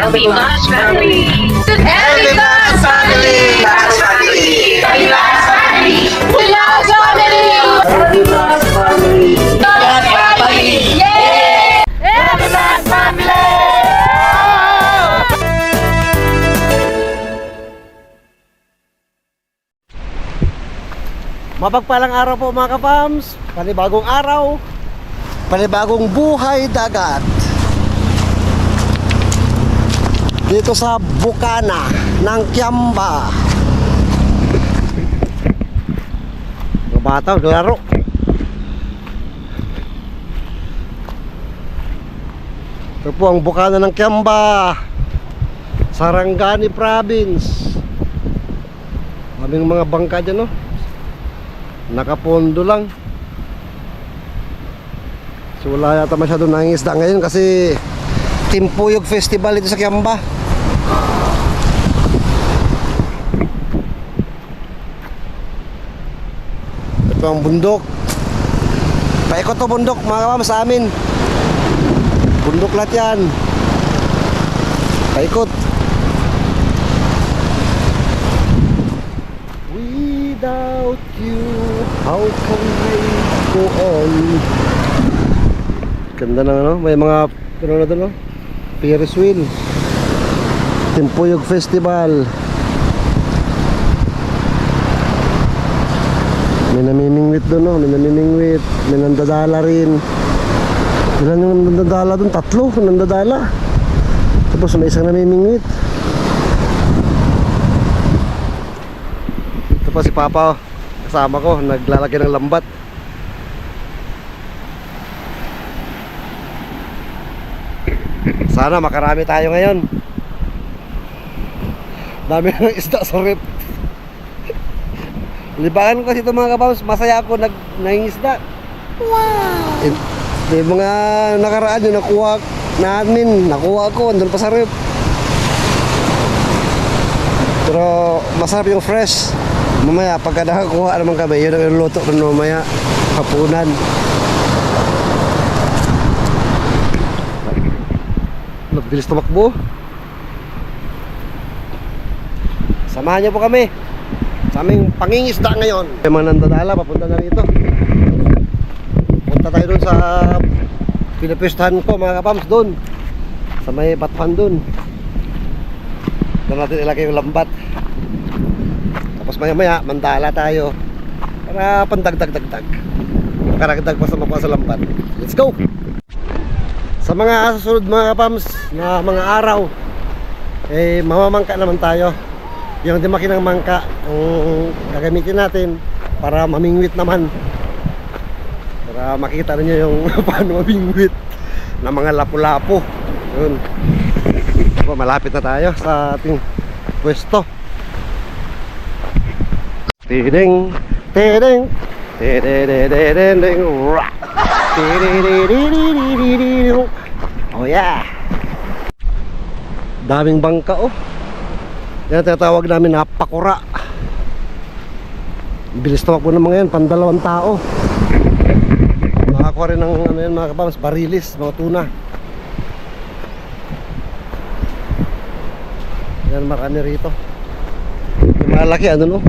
LB Plus Family. LB Plus Family! Plus Family! LB Plus Family! Plus Family! LB Plus Family! Plus Family! Yay! LB Plus Family! Mapagpalang araw po mga kapams. Panibagong araw, panibagong buhay dagat dito sa Bukana ng Kiamba. Mga bata, laro. Ito po ang Bukana ng Kiamba, Sarangani Province. Kaming mga bangka dyan, no? Nakapondo lang. So wala yata masyado nangingisda ngayon kasi Timpuyog Festival ito sa Kiamba. Ito ang bundok. Paikot to bundok mga kapam sa amin. Bundok lahat yan. Paikot. Without you, how can I go on? Ganda ng ano, may mga ano na doon, no? Ferris wheel. Timpuyog Festival. May namimingwit doon, no? May namimingwit. May nandadala rin. Ilan yung nandadala doon? 3 nandadala. Tapos may isang namimingwit. Ito pa si Papa, kasama ko, naglalagay ng lambat. Sana makarami tayo ngayon. Dami ng isda sa rep. Libangan ko kasi ito mga kapams. Masaya ako nangingisda. Wow! May mga nakaraan yung nakuha namin. Nakuha ko, andun pa sa rep. Pero masarap yung fresh. Mamaya pagka nakakuha naman kami, yun ang luto rin mamaya. Hapunan. Nagbilis tumakbo. Samahan niyo po kami sa aming pangingisda ngayon. May mga nandadala, papunta na rito. Punta tayo dun sa pinapwistahan ko mga kapams doon. Sa may batpan doon. Doon natin ilagay yung lambat. Tapos maya maya mandala tayo para pandagdag-dagdag. Makaragdag pa sa makuha sa lambat. Let's go! Sa mga susunod mga kapams na mga araw, eh mamamangka naman tayo. Yung dimaki ng mangka ang gagamitin natin para mamingwit naman. Para makita niyo yung paano mamingwit na mga lapu-lapu. Yun. So, malapit na tayo sa ating pwesto. Tiding, tiding, tiding, rock. Oh yeah. Daming bangka oh. Yan tinatawag namin na pakura. Bilis tumakbo ng mga yan, pan2 tao. Nakakuha rin ng ano yan mga kapams, barilis, mga tuna. Yan marami rito. Yung malaki ano no,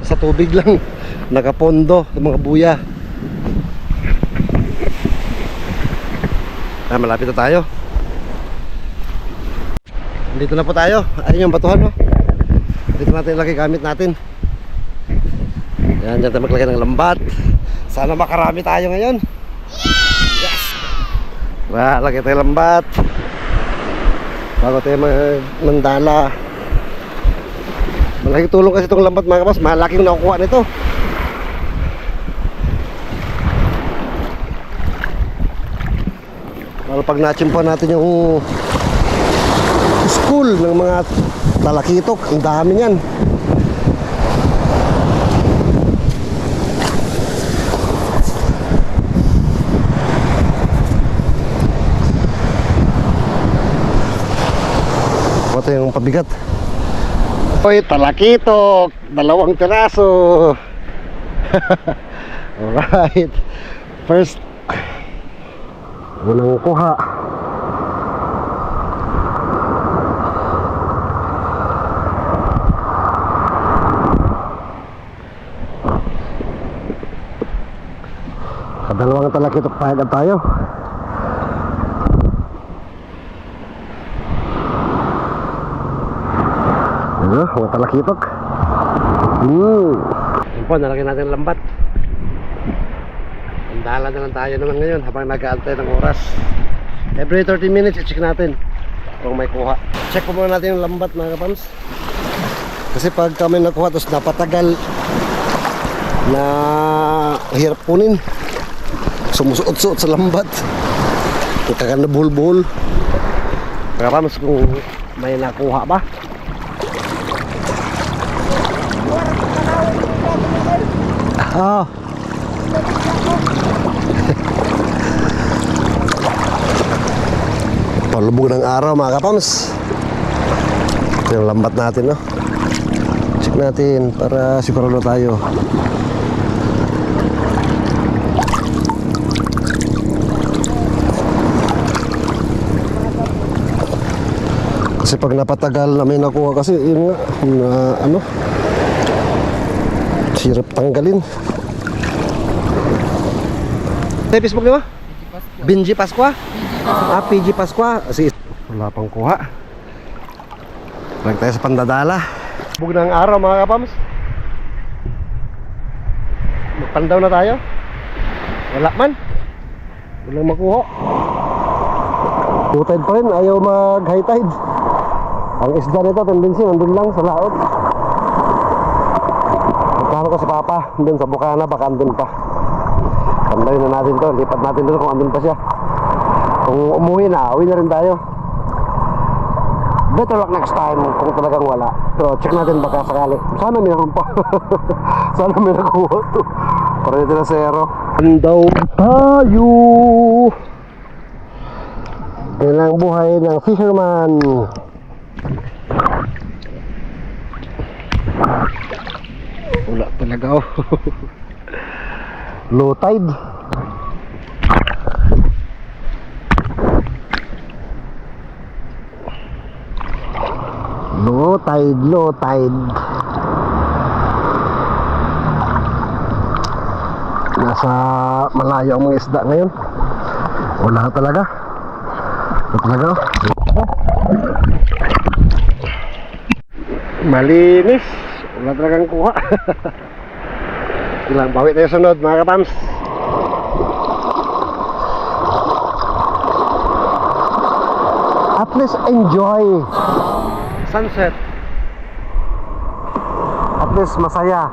sa tubig lang. Nakapondo, mga buya. Malapit na tayo. Dito na po tayo. Ayun yung batuhan, no? Dito natin ilagay gamit natin. Yan, dyan tayo maglagay ng lambat. Sana makarami tayo ngayon. Yes! Lagay tayo lambat bago tayo mandala. Malaking tulong kasi itong lambat mga kapas. Malaking nakukuha nito. Pag nachimpan natin yung school ng mga talakitok, ang dami yan. Ito yung pabigat. Oy, talakitok, 2 piraso. Alright. First unang kuha. Kadalawang talakitok pahagad tayo. Ano, mga talakitok. Yun po, nalagyan natin ang lambat. Andala na lang tayo naman ngayon habang nag-aantay ng oras. Every 30 minutes, i-check natin kung may kuha. Check po muna natin yung lambat, mga kapams. Kasi pag kami nakuha, tapos napatagal na hirap kunin, sumusuot-suot sa lambat, kaganda buhol-buhol. Mga kapams, kung may nakuha ba. Oh. Palubog ng araw, mga kapams. Ito yung lambat natin, no? Check natin para sigurado tayo. Kasi pag napatagal na may nakuha, kasi yun nga, ano, sirap tanggalin. Sa Facebook niyo? Benji Pasqua? PG Pasqua. Wala pang kuha. Balik tayo sa pandadala. Bug ng araw, mga kapams. Magpandaw na tayo. Wala man. Walang makuha. Low tide pa rin, ayaw mag high tide. Ang isda nito, tendency nandun lang sa laot. Magkano ko si Papa dun sa Bukana, baka andun pa. Pandayin na natin to, lipat natin doon kung andun pa siya. Kung umuwi na, uwi na rin tayo. Better luck next time kung talagang wala. Pero check natin baka sakali. Sana mayroon pa. Sana may nakuha to. Para dito na zero. Pandaw tayo. Yan ang buhay ng fisherman. Wala talaga, oh. Low tide. Low tide, low tide. Nasa malayo ang mga isda ngayon. Wala talaga. Wala talaga, oh. Malinis. Wala talagang kuha. Ilang bawi tayo sunod, mga kapams. At least enjoy sunset. At least masaya.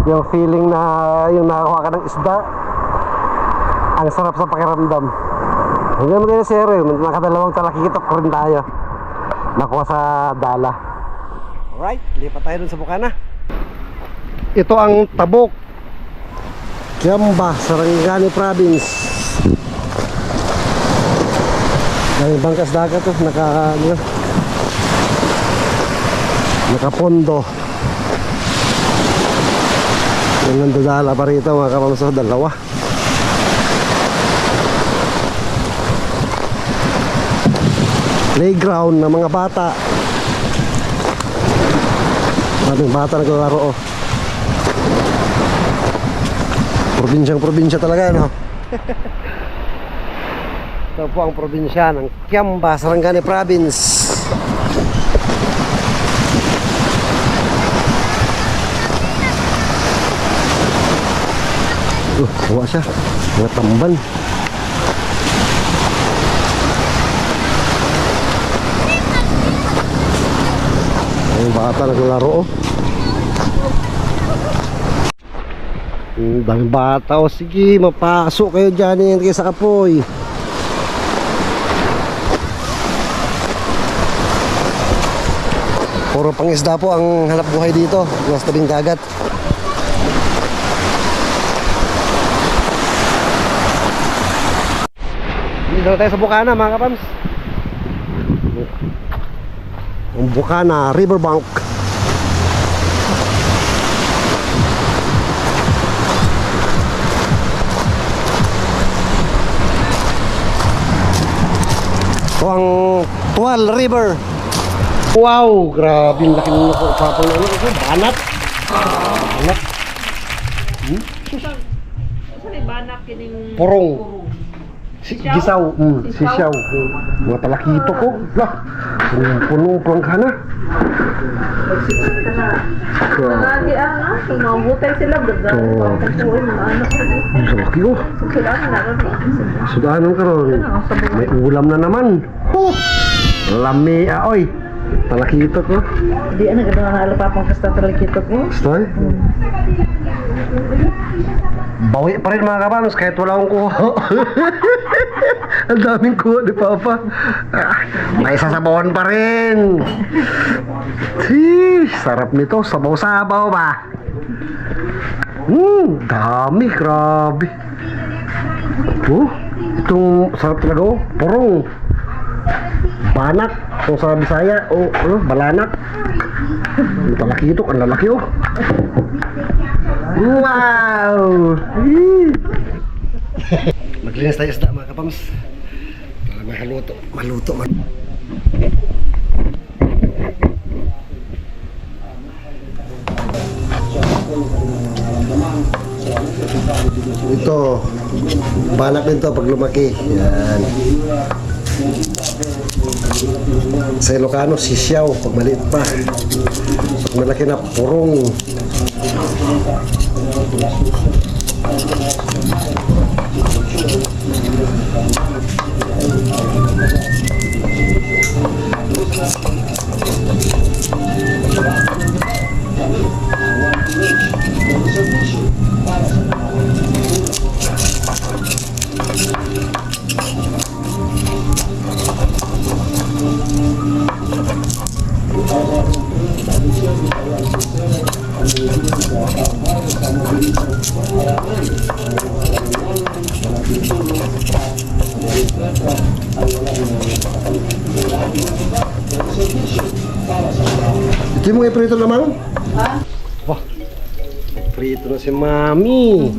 Yung feeling na yung nakakuha ka ng isda, ang sarap sa pakiramdam. Hindi naman tayo zero, nakadalawang talakitok rin tayo. Nakuha sa dala. Alright, lipat tayo dun sa Bukana. Ito ang Tabok, Kiamba, Sarangani Province. Dahil bangkas dagat to, nakapondo. Yung nandadala pa rito, mga kapamso, dalawa. Playground ng mga bata. Maraming bata naglalaro, oh. Probinsyang-probinsya talaga, no? Ito po ang probinsya ng Kiamba, Sarangani Province. Bawa siya, mga tamban. Yung bata naglalaro, oh. Daming bata, oh. Sige, mapasok kayo dyan, kayo sa kapoy. Puro pangisda po ang hanap buhay dito, nasa tabing dagat. Dito na tayo sa Bukana, mga kapams. Ang Bukana Riverbank. Ito ang Tual River. Wow, grabe, laki ng napapang na ano. Banat. Banat. Saan ibanak kining Porong. Gisaw. Sisyaw. Mga talakito ko. Lah. Punong planghana. lagi sumabutay sila ganda. Pagkuhay mga anak sila. Sa laki ko. Sudan na ron. Sudahanan ka ron. May ulam na naman. Lami oy. Talakito ko. Di na ganda na alapapang kasta talakito ko. Stoy. Bawi pa rin mga kapams kahit wala akong kuha. Ang daming kuha ni Papa. May sasabawan pa rin. Sarap nito. Sabaw-sabaw ba? Dami. Grabe. Itong sarap talaga oh. Porong. Banak. Kung sa Bisaya. Balanak. Ang talaki ito. Ang lalaki oh. Wow! Maglinis tayo isda mga kapams. Para maluto. Ito, banak din to pag lumaki. Yan. Sa Ilocano, sisyaw pag maliit pa. Pag malaki na, porong. Ito yung mga iprito lamang? Ha? Wah, iprito na si Mami.